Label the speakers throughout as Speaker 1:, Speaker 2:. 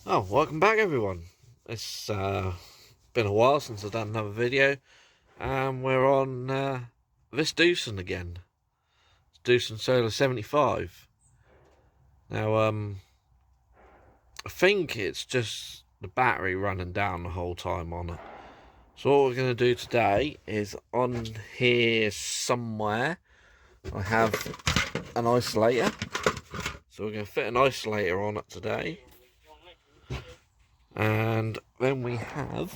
Speaker 1: Oh, welcome back everyone. It's been a while since I've done another video, and we're on this dossan again. It's dossan Solar 75. Now, I think it's just the battery running down the whole time on it. So what we're going to do today is, on here somewhere, I have an isolator. So we're going to fit an isolator on it today. And then we have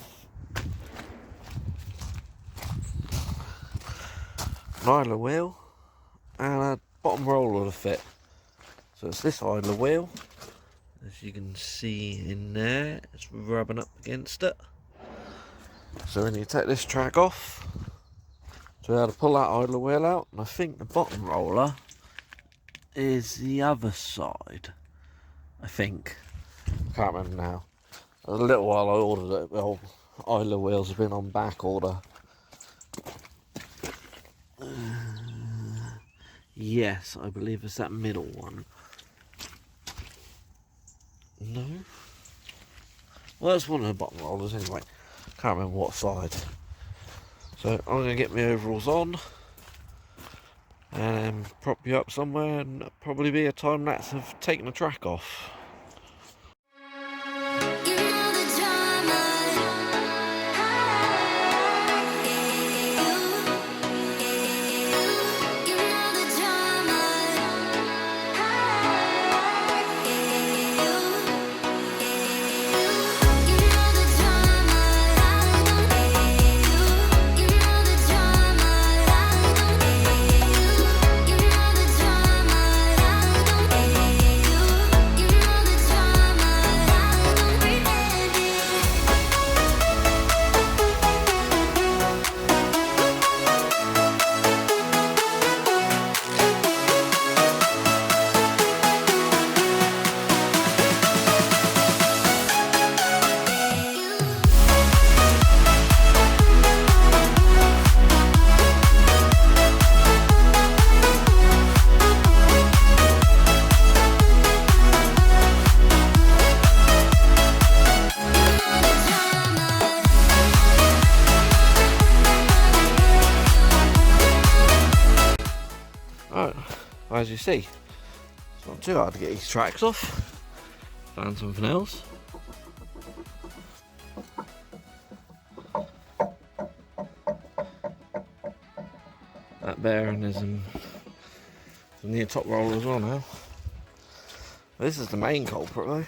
Speaker 1: an idler wheel and a bottom roller to fit. So it's this idler wheel, as you can see in there, it's rubbing up against it. So when you take this track off to be able to pull that idler wheel out, and I think the bottom roller is the other side. I think. I can't remember now. It was a little while I ordered it. Well, idler wheels have been on back order. Yes, I believe it's that middle one. No? Well, it's one of the bottom rollers anyway. Can't remember what side. So I'm going to get my overalls on and prop you up somewhere, and probably be a time lapse of taking the track off. Right, as you see, it's not too hard to get these tracks off. Found something else. That bearing is in the top roller as well now. This is the main culprit though.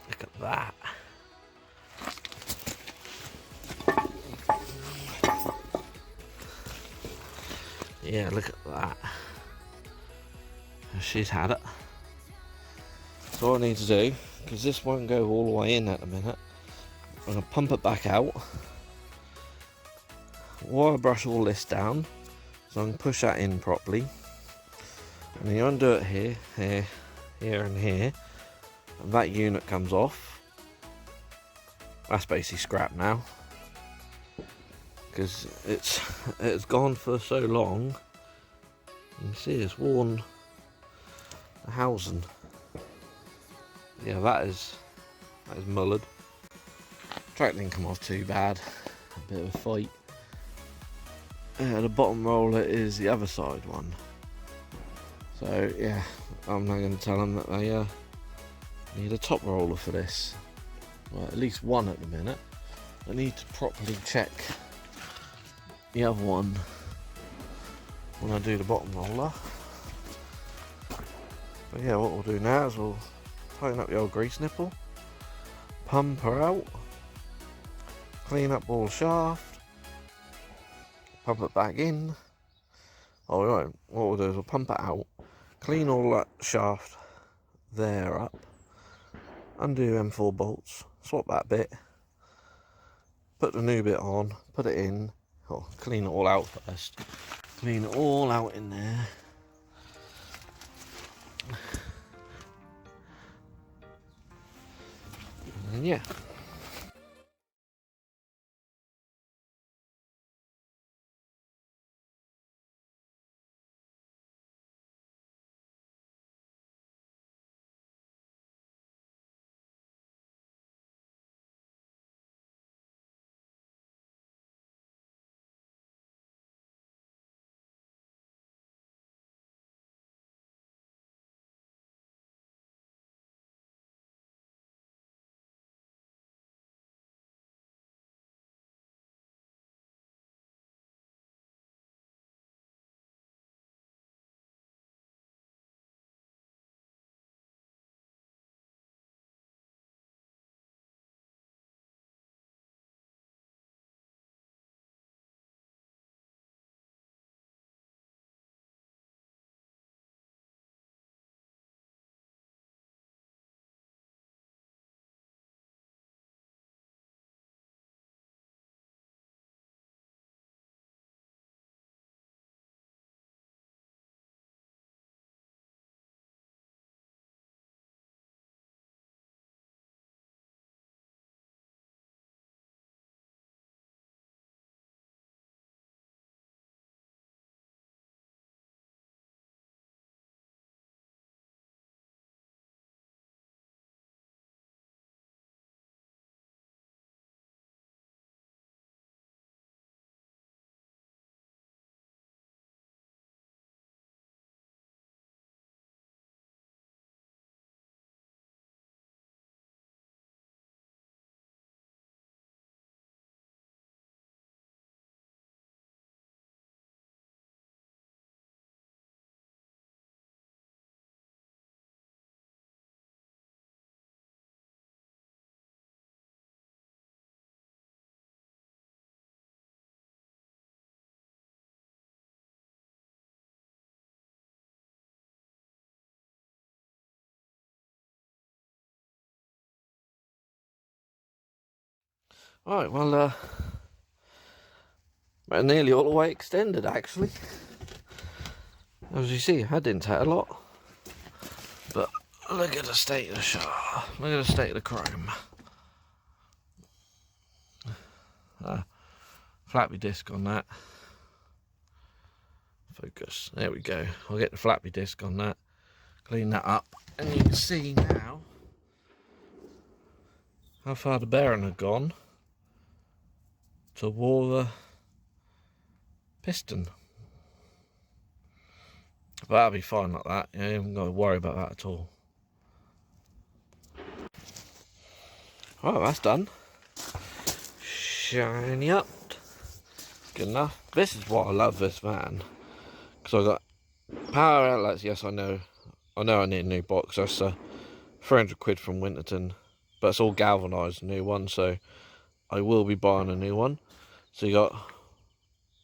Speaker 1: Look at that. Yeah, look at that. She's had it. So what I need to do, because this won't go all the way in at the minute, I'm going to pump it back out. Wire brush all this down, so I can push that in properly. And then you undo it here, here, here and here. And that unit comes off. That's basically scrap now, because it's gone for so long. You can see it's worn the housing. Yeah, that is mullered. Track didn't come off too bad. A bit of a fight. The bottom roller is the other side one. So yeah, I'm now going to tell them that they need a top roller for this. Well, at least one at the minute. I need to properly check the other one when I do the bottom roller. But yeah, what we'll do now is we'll tighten up the old grease nipple, pump her out, clean up all the shaft, pump it back in. Oh, we won't. What we'll do is we'll pump it out, clean all that shaft there up, undo them 4 bolts, swap that bit, put the new bit on, put it in, clean it all out first. Clean it all out in there. And yeah. Right, well, we're nearly all the way extended, actually. As you see, I didn't take a lot. But look at the state of the shaft. Look at the state of the chrome. Flappy disc on that. Focus. There we go. I'll get the flappy disc on that. Clean that up. And you can see now how far the bearing had gone toward the piston. But that'll be fine like that. You haven't got to worry about that at all. Right, that's done. Shiny up. Good enough. This is what I love this van. Because I got power outlets. Yes, I know I need a new box. That's 300 quid from Winterton. But it's all galvanised, new one. So I will be buying a new one. So you got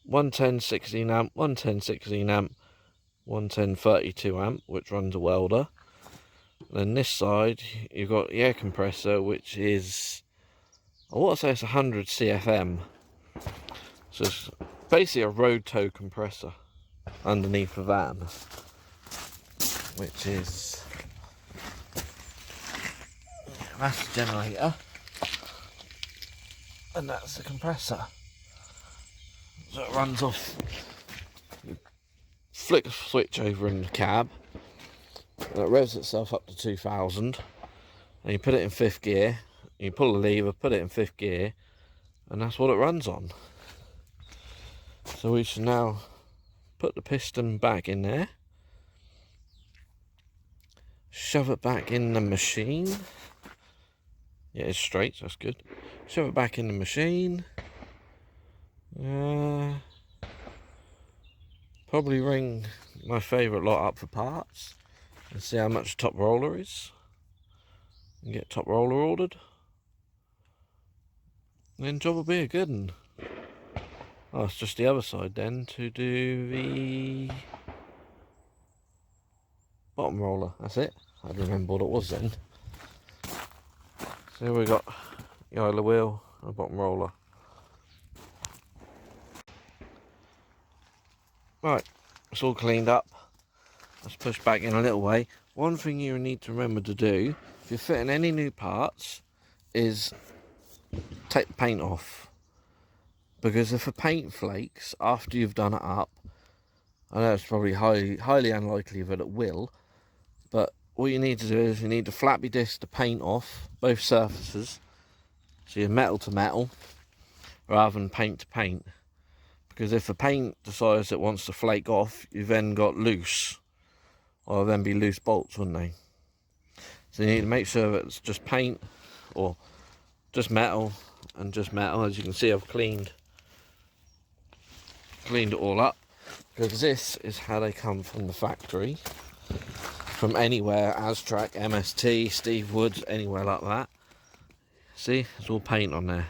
Speaker 1: 110 16 amp, 110 16 amp, 110 32 amp, which runs a welder. And then this side, you've got the air compressor, which is, I want to say it's 100 CFM. So it's basically a road tow compressor underneath the van, which is, that's the generator, and that's the compressor. So it runs off, you flick the switch over in the cab, and it revs itself up to 2000, and you put it in 5th gear, you pull the lever, put it in 5th gear, and that's what it runs on. So we should now put the piston back in there, shove it back in the machine. Yeah, it's straight, so that's good. Shove it back in the machine. Probably ring my favourite lot up for parts and see how much top roller is. And get top roller ordered. And then job will be a good one. Oh, it's just the other side then to do the bottom roller. That's it. I don't remember what it was then. So we got the idler wheel and a bottom roller. Right, it's all cleaned up. Let's push back in a little way. One thing you need to remember to do if you're fitting any new parts is take the paint off. Because if the paint flakes after you've done it up, I know it's probably highly unlikely that it will, but what you need to do is you need to flappy disc the paint off both surfaces, so you're metal to metal rather than paint to paint. Because if the paint decides it wants to flake off, you've then got loose, or then be loose bolts, wouldn't they? So you need to make sure that it's just paint or just metal and just metal. As you can see, I've cleaned it all up, because this is how they come from the factory, from anywhere, Aztrac, MST, Steve Woods, anywhere like that. See, it's all paint on there.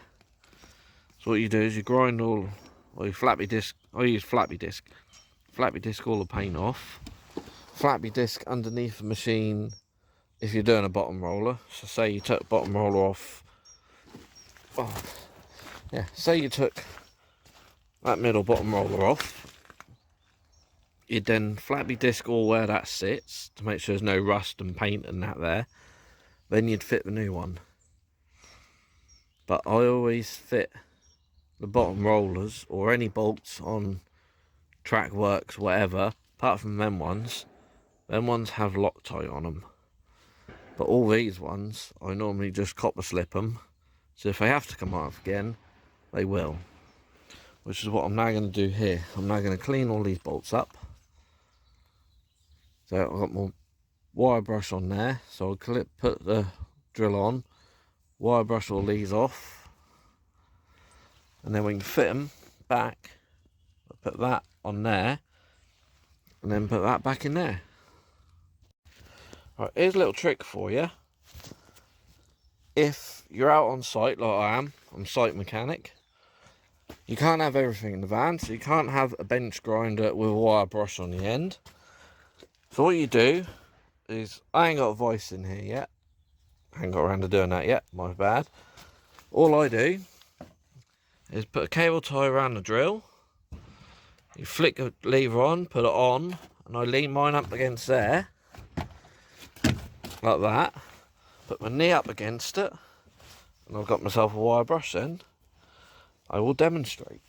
Speaker 1: So what you do is you grind all, or you flappy disc, I use flappy disc all the paint off, flappy disc underneath the machine if you're doing a bottom roller. So say you took bottom roller off, say you took that middle bottom roller off, you'd then flappy disc all where that sits to make sure there's no rust and paint and that there. Then you'd fit the new one. But I always fit the bottom rollers or any bolts on track works, whatever, apart from them ones have Loctite on them. But all these ones, I normally just copper slip them, so if they have to come off again, they will. Which is what I'm now going to do here. I'm now going to clean all these bolts up. So I've got my wire brush on there, so I'll put the drill on, wire brush all these off, and then we can fit them back. I'll put that on there, and then put that back in there. Right, here's a little trick for you. If you're out on site like I am, I'm a site mechanic, you can't have everything in the van, so you can't have a bench grinder with a wire brush on the end. So what you do is, I ain't got a vice in here yet. I ain't got around to doing that yet, my bad. All I do is put a cable tie around the drill. You flick the lever on, put it on, and I lean mine up against there, like that. Put my knee up against it, and I've got myself a wire brush then. I will demonstrate.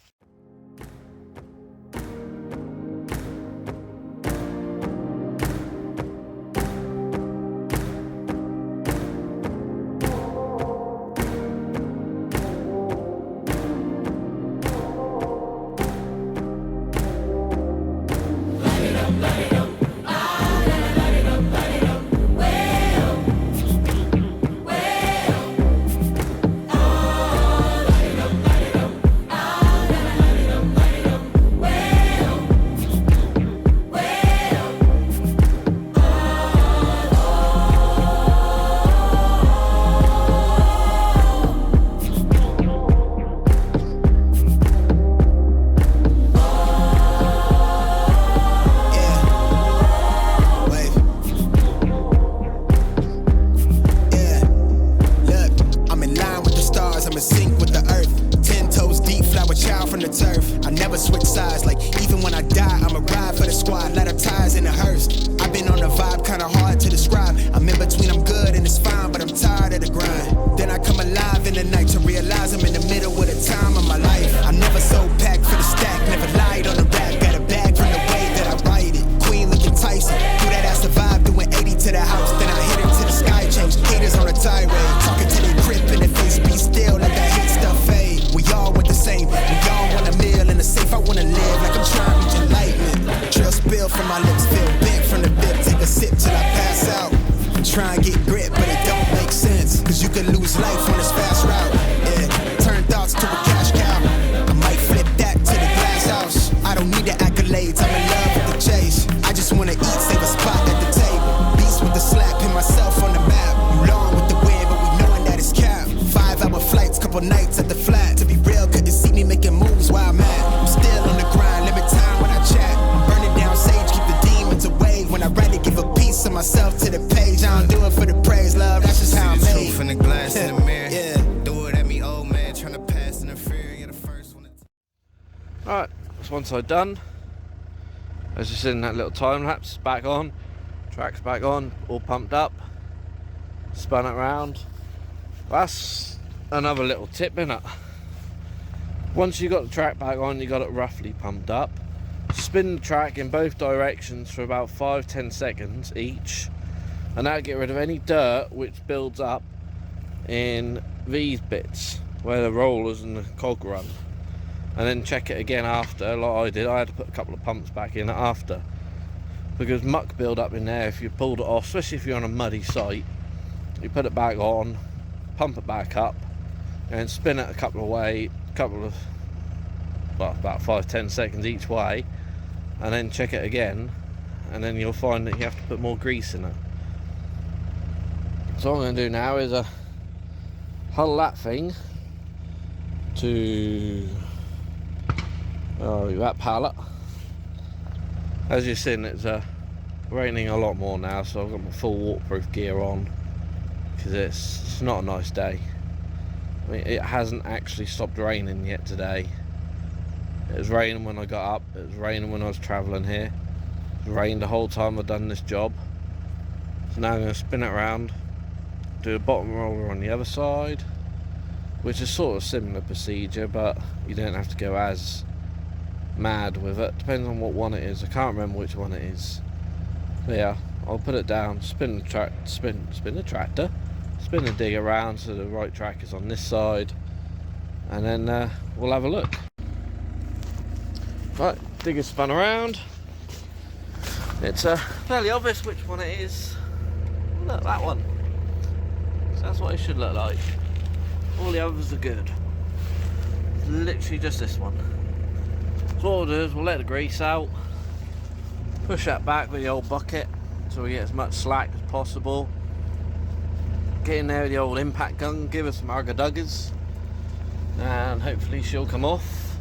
Speaker 1: Alright, that's one side done. As you see in that little time lapse, back on, track's back on, all pumped up, spun it round. That's another little tip, innit? Once you got the track back on, you got it roughly pumped up. Spin the track in both directions for about 5-10 seconds each, and that'll get rid of any dirt which builds up in these bits where the rollers and the cog run. And then check it again after, like I did. I had to put a couple of pumps back in after, because muck build up in there if you pulled it off, especially if you're on a muddy site. You put it back on, pump it back up, and spin it about 5-10 seconds each way, and then check it again, and then you'll find that you have to put more grease in it. So what I'm going to do now is huddle that thing to that pallet. As you've seen, it's raining a lot more now, so I've got my full waterproof gear on, because it's not a nice day. I mean, it hasn't actually stopped raining yet today. It was raining when I got up, it was raining when I was travelling here, it rained the whole time I've done this job. So now I'm going to spin it around, do the bottom roller on the other side, which is sort of similar procedure, but you don't have to go as mad with it. Depends on what one it is. I can't remember which one it is. But yeah, I'll put it down, spin the tractor, spin the digger around so the right track is on this side, and then we'll have a look. Right, digger spun around. It's fairly obvious which one it is. Look, that one. So that's what it should look like. All the others are good. It's literally just this one. So what we'll do is we'll let the grease out, push that back with the old bucket so we get as much slack as possible. Get in there with the old impact gun, give her some argaduggers, and hopefully she'll come off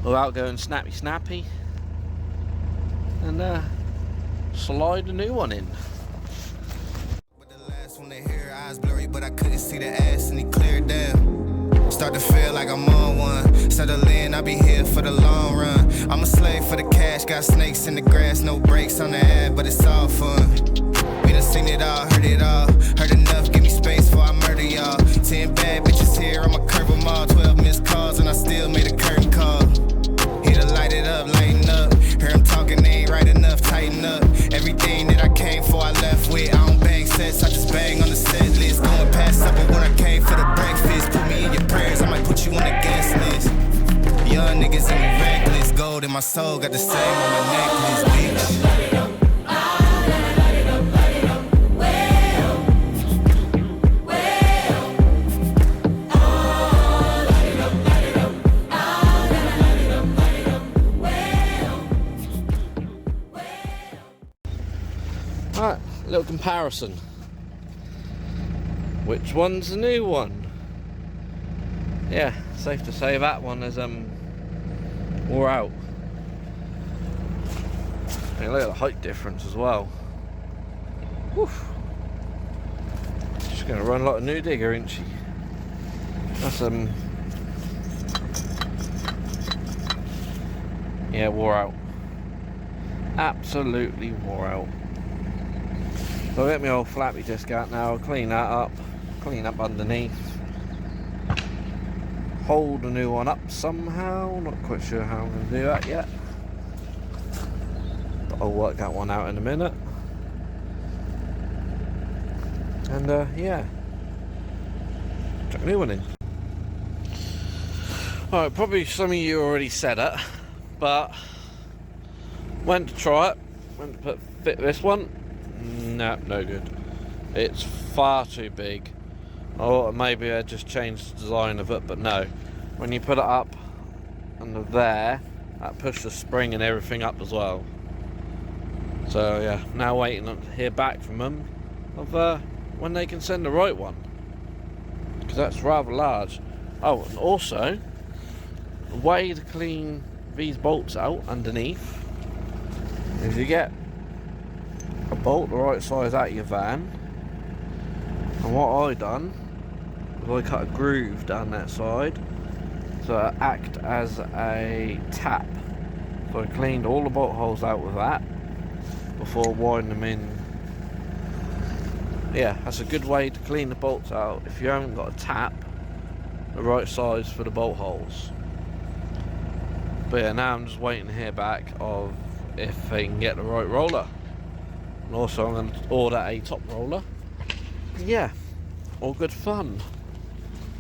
Speaker 1: without going snappy, and slide a new one in.
Speaker 2: But the last one to hear, eyes blurry, but I couldn't see the ass and he cleared down. Start to feel like I'm on one. Settle in, I'll be here for the long run. I'm a slave for the cash, got snakes in the grass, no brakes on the ad, but it's all fun. We done seen it all, heard enough, give me space before I murder y'all. 10 bad bitches here, I'ma curve them all. 12 missed calls and I still made a curtain call. Here to light it up, lighten up. Hear them talking, they ain't right enough, tighten up. Everything that I came for, I left with. I don't bang sets, I just bang on the set list. Going past supper when I came for the breakfast. Put me in your prayers, I might put you on the guest list. Young niggas in me reckless. Gold in my soul, got the same on my necklace, bitch.
Speaker 1: Right, little comparison. Which one's the new one? Yeah, safe to say that one is wore out. And look at the height difference as well. Woof. She's gonna run like a new digger, isn't she? That's yeah, wore out. Absolutely wore out. So I'll get my old flappy disc out now, I'll clean that up, clean up underneath, hold the new one up somehow, not quite sure how I'm going to do that yet, but I'll work that one out in a minute, and yeah, chuck a new one in. Alright, probably some of you already said it, but went to try it, went to fit this one. No, no good. It's far too big. Or maybe I just changed the design of it, but no. When you put it up under there, that pushed the spring and everything up as well. So yeah, now waiting to hear back from them of when they can send the right one, because that's rather large. Oh, and also, the way to clean these bolts out underneath is you get a bolt the right size out of your van, and what I done was I cut a groove down that side to act as a tap. So I cleaned all the bolt holes out with that before winding them in. Yeah, that's a good way to clean the bolts out if you haven't got a tap the right size for the bolt holes. But yeah, now I'm just waiting to hear back of if they can get the right roller. And also I'm going to order a top roller. Yeah, all good fun.